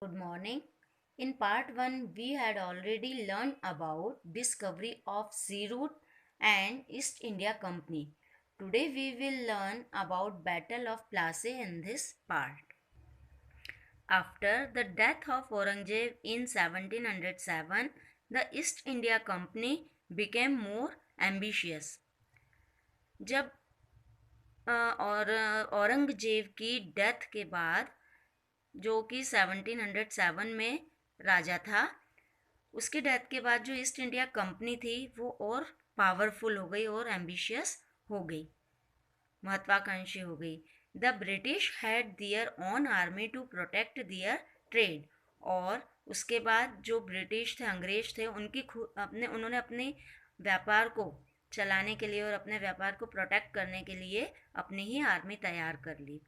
Good morning. In part 1, we had already learned about discovery of sea route and East India Company. Today we will learn about Battle of Plassey in this part. After the death of Aurangzeb in 1707, the East India Company became more ambitious. जब और औरंगजेब की death के बाद जो कि 1707 में राजा था, उसके डेथ के बाद जो ईस्ट इंडिया कंपनी थी वो और पावरफुल हो गई और एम्बिशियस हो गई, महत्वाकांक्षी हो गई. The British had their own army to protect their trade. और उसके बाद जो ब्रिटिश थे, अंग्रेज थे, उन्होंने अपने व्यापार को चलाने के लिए और अपने व्यापार को प्रोटेक्ट करने के लिए अपनी ही आर्मी तैयार कर ली.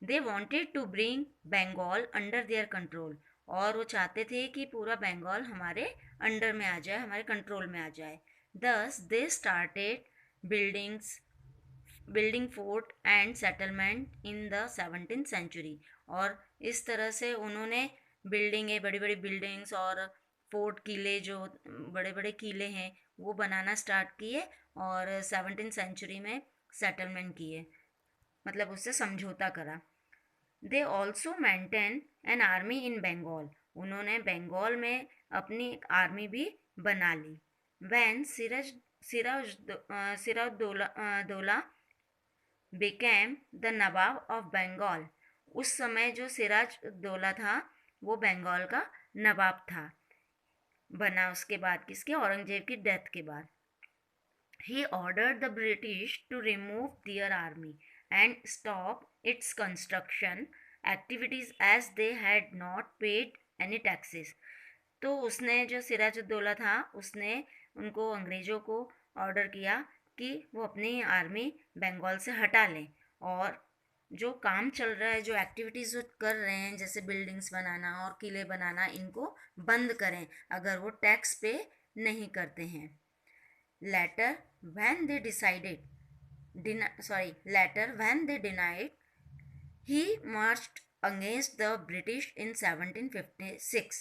They wanted to bring Bengal under their control. और वो चाहते थे कि पूरा बंगाल हमारे अंडर में आ जाए, हमारे कंट्रोल में आ जाए. Thus they started buildings building fort and settlement in the 17th century. और इस तरह से उन्होंने बिल्डिंगें, बड़ी बड़ी बिल्डिंग्स और फोर्ट, किले, जो बड़े बड़े किले हैं वो बनाना स्टार्ट किए और 17th सेंचुरी में सेटलमेंट किए, मतलब उससे समझौता करा. They also maintain an army in Bengal. उन्होंने बंगाल में अपनी एक आर्मी भी बना ली. When Sirajuddaulah became the nawab of Bengal. उस समय जो सिराजुद्दौला था वो बंगाल का नवाब था, बना उसके बाद, किसके, औरंगजेब की डेथ के बाद. He ordered the British to remove their army and stop its construction activities as they had not paid any taxes. तो उसने, जो सिराजुद्दौला था, उसने उनको, अंग्रेज़ों को ऑर्डर किया कि वो अपनी आर्मी बंगाल से हटा लें और जो काम चल रहा है, जो एक्टिविटीज़ वो कर रहे हैं, जैसे बिल्डिंग्स बनाना और किले बनाना, इनको बंद करें अगर वो टैक्स पे नहीं करते हैं. Later, when they denied, he marched against the British in 1756.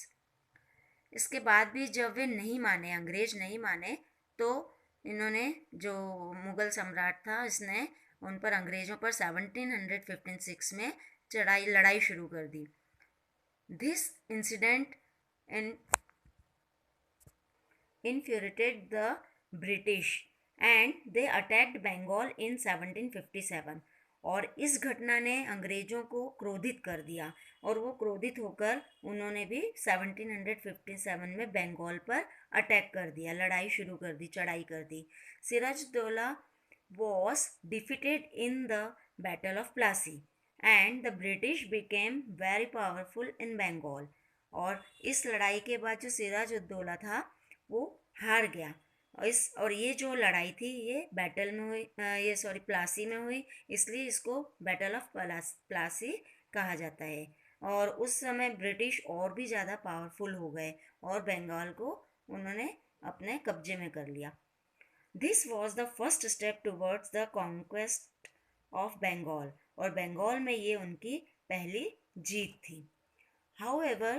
इसके बाद भी जब वे नहीं माने, अंग्रेज नहीं माने, तो इन्होंने, जो मुगल सम्राट था, इसने उन पर, अंग्रेज़ों पर 1756 में लड़ाई शुरू कर दी. This incident infuriated the British and they attacked Bengal in 1757. और इस घटना ने अंग्रेज़ों को क्रोधित कर दिया और वो क्रोधित होकर उन्होंने भी 1757 में बंगाल पर अटैक कर दिया, लड़ाई शुरू कर दी, चढ़ाई कर दी. Siraj-ud-Daulah was defeated in the Battle of Plassey and the British became very powerful in Bengal. और इस लड़ाई के बाद जो सिराजुद्दौला था वो हार गया. और ये जो लड़ाई थी ये बैटल में हुई, प्लासी में हुई, इसलिए इसको बैटल ऑफ प्लासी कहा जाता है. और उस समय ब्रिटिश और भी ज़्यादा पावरफुल हो गए और बंगाल को उन्होंने अपने कब्जे में कर लिया. This was the first step towards the conquest of Bengal. और बंगाल में ये उनकी पहली जीत थी. However,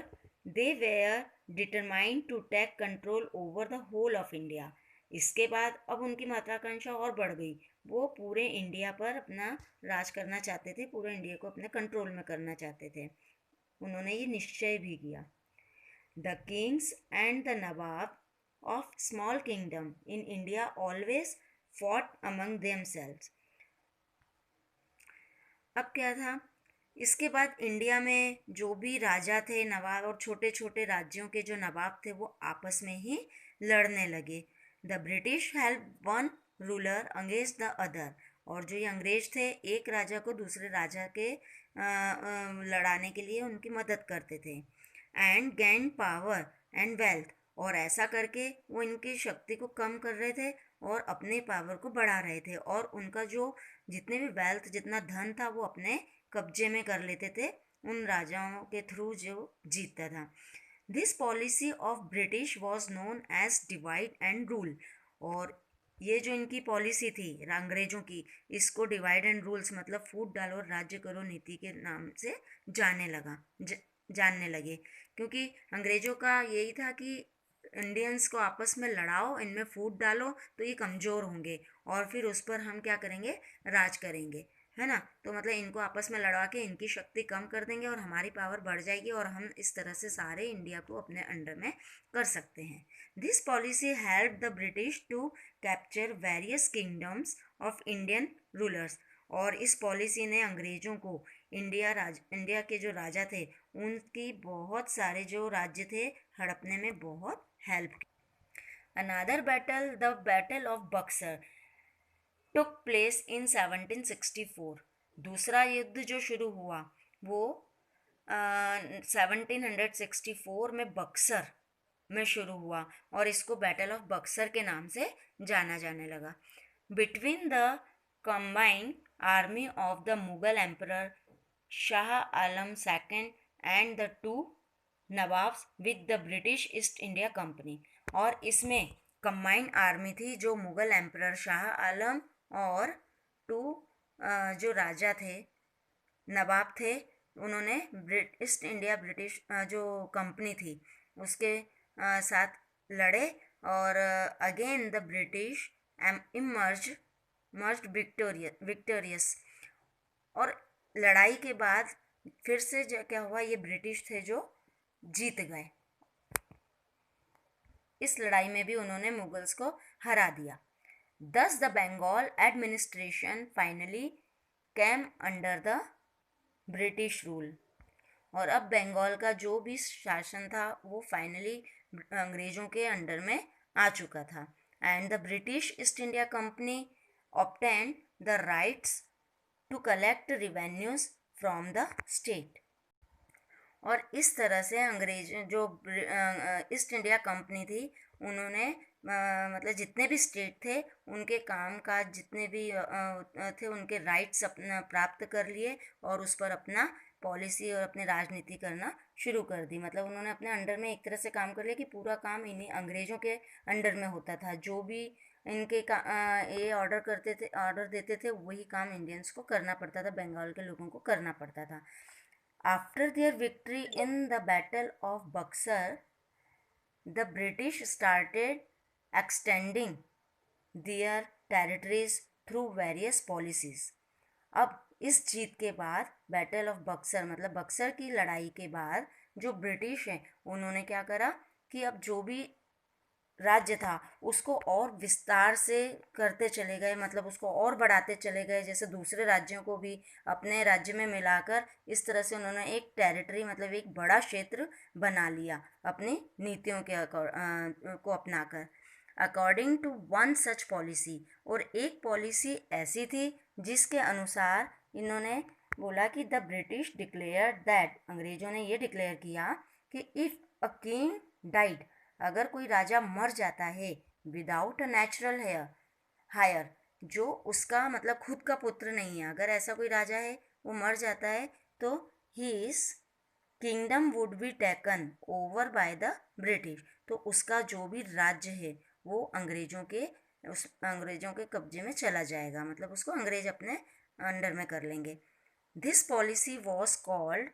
they were determined to take control over the whole of India. इसके बाद अब उनकी महत्वाकांक्षा और बढ़ गई. वो पूरे इंडिया पर अपना राज करना चाहते थे, पूरे इंडिया को अपने कंट्रोल में करना चाहते थे. उन्होंने ये निश्चय भी किया. The Kings and the nawab of small kingdom in India always fought among themselves. अब क्या था, इसके बाद इंडिया में जो भी राजा थे, नवाब, और छोटे छोटे राज्यों के जो नवाब थे वो आपस में ही लड़ने लगे. The British help one ruler against the other. और जो ये अंग्रेज थे, एक राजा को दूसरे राजा के लड़ाने के लिए उनकी मदद करते थे. And gain power and wealth. और ऐसा करके वो इनकी शक्ति को कम कर रहे थे और अपने पावर को बढ़ा रहे थे और उनका जो जितने भी वेल्थ, जितना धन था, वो अपने कब्जे में कर लेते थे उन राजाओं के थ्रू जो जीतता था. This policy of British was known as divide and rule. और ये जो इनकी पॉलिसी थी अंग्रेजों की, इसको डिवाइड एंड रूल्स, मतलब फूट डालो और राज्य करो नीति के नाम से जानने लगे, क्योंकि अंग्रेज़ों का यही था कि इंडियंस को आपस में लड़ाओ, इनमें फूट डालो तो ये कमज़ोर होंगे और फिर उस पर हम क्या करेंगे, राज करेंगे, है ना। तो मतलब इनको आपस में लड़वा के इनकी शक्ति कम कर देंगे और हमारी पावर बढ़ जाएगी और हम इस तरह से सारे इंडिया को अपने अंडर में कर सकते हैं। This policy help the British to capture various kingdoms of Indian rulers. और इस पॉलिसी ने अंग्रेज़ों को इंडिया के जो राजा थे उनकी बहुत सारे जो राज्य थे हड़पने में बहुत हेल्प की। Another battle, the battle of Buxar took place in 1764। दूसरा युद्ध जो शुरू हुआ वो 1764 में बक्सर में शुरू हुआ और इसको बैटल ऑफ बक्सर के नाम से जाना जाने लगा। Between the combined army of the Mughal emperor Shah Alam second and the two nawabs with the British east India company. और इसमें कंबाइंड आर्मी थी जो मुगल एम्परर शाह आलम और टू जो राजा थे, नवाब थे, उन्होंने ईस्ट इंडिया ब्रिटिश जो कंपनी थी उसके साथ लड़े और again the British emerge merge victorious. और लड़ाई के बाद फिर से क्या हुआ, ये ब्रिटिश थे जो जीत गए। इस लड़ाई में भी उन्होंने मुगल्स को हरा दिया। Thus the Bengal administration finally came under the British rule। और अब बंगाल का जो भी शासन था वो फाइनली अंग्रेज़ों के अंडर में आ चुका था। And the British east India company obtained the rights to collect revenues from the state। और इस तरह से अंग्रेज जो ईस्ट इंडिया कंपनी थी उन्होंने मतलब जितने भी स्टेट थे उनके काम काज जितने भी थे उनके राइट्स अपना प्राप्त कर लिए और उस पर अपना पॉलिसी और अपनी राजनीति करना शुरू कर दी। मतलब उन्होंने अपने अंडर में एक तरह से काम कर लिया कि पूरा काम इन्हीं अंग्रेज़ों के अंडर में होता था। जो भी इनके ये ऑर्डर देते थे वही काम इंडियंस को करना पड़ता था, बंगाल के लोगों को करना पड़ता था। After their victory in the Battle of Buxar, the British started extending their territories through various policies। अब इस जीत के बाद बैटल ऑफ बक्सर मतलब बक्सर की लड़ाई के बाद जो ब्रिटिश हैं उन्होंने क्या करा कि अब जो भी राज्य था उसको और विस्तार से करते चले गए, मतलब उसको और बढ़ाते चले गए। जैसे दूसरे राज्यों को भी अपने राज्य में मिलाकर इस तरह से उन्होंने एक टेरिटरी मतलब एक बड़ा क्षेत्र बना लिया अपनी नीतियों के को अपनाकर। According to one such policy, और एक पॉलिसी ऐसी थी जिसके अनुसार इन्होंने बोला कि द ब्रिटिश डिक्लेयर दैट, अंग्रेज़ों ने ये डिक्लेयर किया कि इफ़ अ किंग डाइड, अगर कोई राजा मर जाता है विदाउट अ नेचुरल हायर, जो उसका मतलब खुद का पुत्र नहीं है, अगर ऐसा कोई राजा है वो मर जाता है तो his kingdom would be taken over by the British, तो उसका जो भी राज्य है वो अंग्रेज़ों के कब्जे में चला जाएगा, मतलब उसको अंग्रेज अपने अंडर में कर लेंगे। This policy was called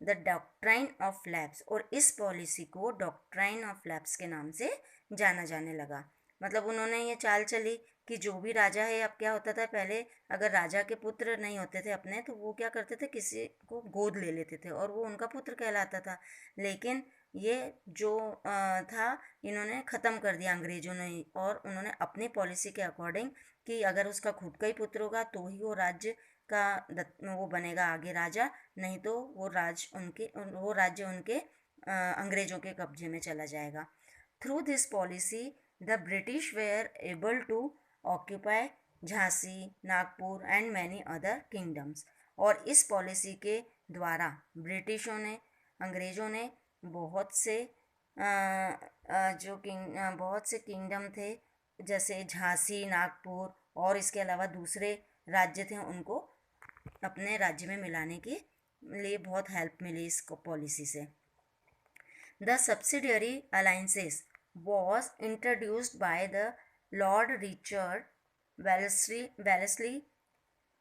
the doctrine of lapse, और इस पॉलिसी को डॉक्ट्राइन ऑफ लैप्स के नाम से जाना जाने लगा। मतलब उन्होंने ये चाल चली कि जो भी राजा है, अब क्या होता था पहले अगर राजा के पुत्र नहीं होते थे अपने तो वो क्या करते थे, किसी को गोद ले लेते थे और वो उनका पुत्र कहलाता था। लेकिन ये जो था इन्होंने ख़त्म कर दिया अंग्रेज़ों ने, और उन्होंने अपनी पॉलिसी के अकॉर्डिंग कि अगर उसका खुद का ही पुत्र होगा तो ही वो राज्य का वो बनेगा आगे राजा, नहीं तो वो राज्य उनके अंग्रेज़ों के कब्जे में चला जाएगा। Through this policy the British were able to occupy Jhansi, Nagpur and many other kingdoms. और इस पॉलिसी के द्वारा अंग्रेज़ों ने बहुत से बहुत से किंगडम थे जैसे झांसी, नागपुर और इसके अलावा दूसरे राज्य थे उनको अपने राज्य में मिलाने के लिए बहुत हेल्प मिली इस पॉलिसी से। The subsidiary alliances was introduced by the lord Richard Wellesley,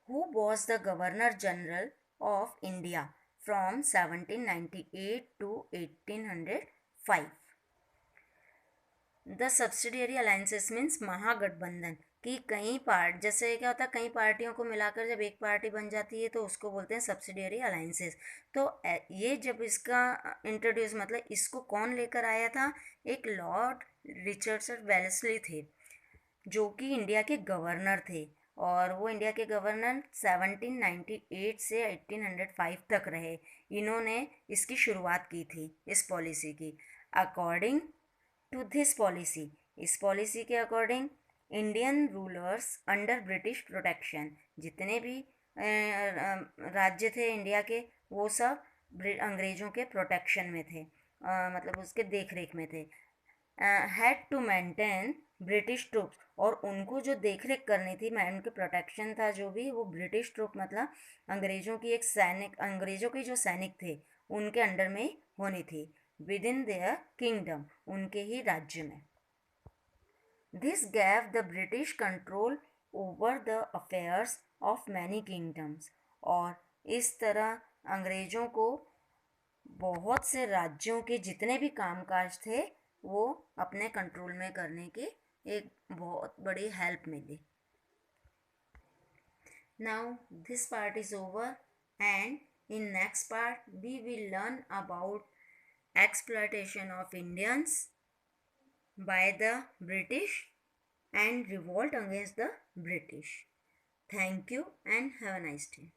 who was the governor general of India from 1798 to 1805. The subsidiary alliances means महागठबंधन की कई पार्ट, जैसे क्या होता है कई पार्टियों को मिलाकर जब एक पार्टी बन जाती है तो उसको बोलते हैं सब्सिडियरी अलायंसेस। तो ये जब इसका इंट्रोड्यूस मतलब इसको कौन लेकर आया था, एक लॉर्ड रिचर्डसन वेलेस्ली थे जो कि इंडिया के गवर्नर थे, और वो इंडिया के गवर्नर 1798 से 1805 तक रहे। इन्होंने इसकी शुरुआत की थी इस पॉलिसी की। अकॉर्डिंग टू दिस पॉलिसी, इस पॉलिसी के according Indian rulers under British protection, जितने भी राज्य थे इंडिया के वो सब अंग्रेज़ों के प्रोटेक्शन में थे, मतलब उसके देख रेख में थे। Had to maintain British troops, और उनको जो देख रेख करनी थी, उनके प्रोटेक्शन था जो भी, वो ब्रिटिश ट्रूप मतलब अंग्रेज़ों की एक सैनिक, अंग्रेज़ों के जो सैनिक थे उनके अंडर में होनी थी, विद इन देयर किंगडम, उनके ही राज्य में। This gave the British control over the affairs of many kingdoms, और इस तरह अंग्रेज़ों को बहुत से राज्यों के जितने भी कामकाज थे वो अपने कंट्रोल में करने की एक बहुत बड़ी हेल्प मिली। Now this part is over, and in next part we will learn about exploitation of Indians by the British and revolt against the British. Thank you and have a nice day.